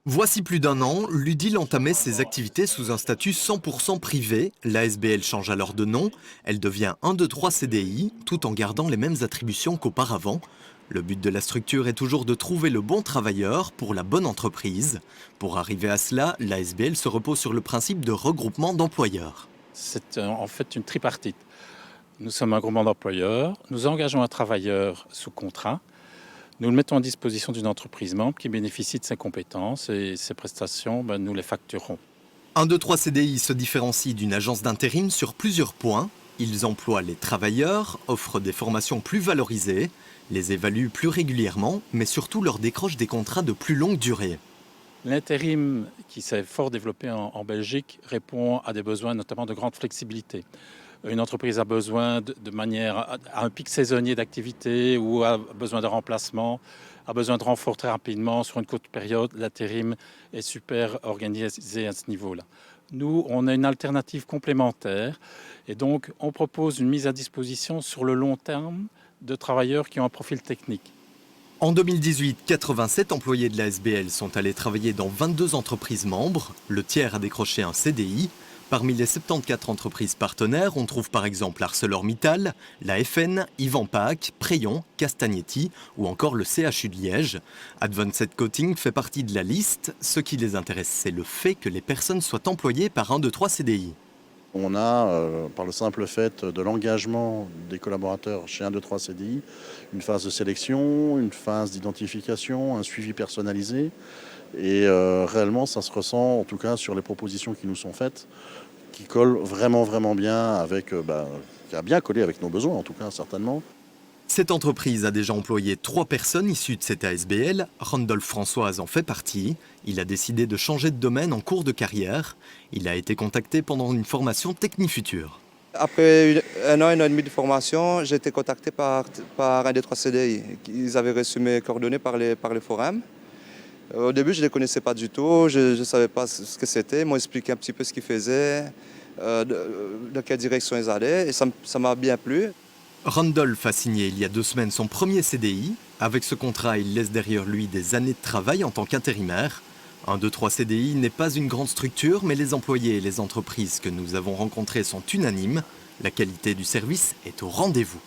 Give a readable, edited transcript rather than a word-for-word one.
Voici plus d'un an, l'UDIL entamait ses activités sous un statut 100% privé. L'ASBL change alors de nom. Elle devient 1, 2, 3 CDI, tout en gardant les mêmes attributions qu'auparavant. Le but de la structure est toujours de trouver le bon travailleur pour la bonne entreprise. Pour arriver à cela, l'ASBL se repose sur le principe de regroupement d'employeurs. C'est en fait une tripartite. Nous sommes un groupement d'employeurs, nous engageons un travailleur sous contrat, nous le mettons à disposition d'une entreprise membre qui bénéficie de ses compétences et ses prestations, nous les facturons. 1, 2, 3 CDI se différencie d'une agence d'intérim sur plusieurs points. Ils emploient les travailleurs, offrent des formations plus valorisées, les évaluent plus régulièrement, mais surtout leur décrochent des contrats de plus longue durée. L'intérim, qui s'est fort développé en Belgique, répond à des besoins notamment de grande flexibilité. Une entreprise a besoin de manière à un pic saisonnier d'activité ou a besoin de remplacement, a besoin de renfort très rapidement sur une courte période. L'intérim est super organisé à ce niveau-là. Nous, on a une alternative complémentaire et donc on propose une mise à disposition sur le long terme de travailleurs qui ont un profil technique. En 2018, 87 employés de la SBL sont allés travailler dans 22 entreprises membres. Le tiers a décroché un CDI. Parmi les 74 entreprises partenaires, on trouve par exemple ArcelorMittal, la FN, Ivanpac, Preyon, Castagnetti ou encore le CHU de Liège. Advanced Coating fait partie de la liste. Ce qui les intéresse, c'est le fait que les personnes soient employées par 1, 2, 3 CDI. On a, par le simple fait de l'engagement des collaborateurs chez 1, 2, 3 CDI, une phase de sélection, une phase d'identification, un suivi personnalisé. Et réellement, ça se ressent, en tout cas sur les propositions qui nous sont faites, qui collent vraiment bien avec, qui a bien collé avec nos besoins, en tout cas, certainement. Cette entreprise a déjà employé 3 personnes issues de cette ASBL. Randolph Françoise en fait partie. Il a décidé de changer de domaine en cours de carrière. Il a été contacté pendant une formation TechniFuture. Après un an et demi de formation, j'ai été contacté par 1, 2, 3 CDI. Ils avaient reçu mes coordonnées par les forums. Au début, je ne les connaissais pas du tout, je ne savais pas ce que c'était. Ils m'ont expliqué un petit peu ce qu'ils faisaient, dans quelle direction ils allaient, et ça m'a bien plu. Randolph a signé il y a 2 semaines son premier CDI. Avec ce contrat, il laisse derrière lui des années de travail en tant qu'intérimaire. 1, 2, 3 CDI n'est pas une grande structure, mais les employés et les entreprises que nous avons rencontrés sont unanimes. La qualité du service est au rendez-vous.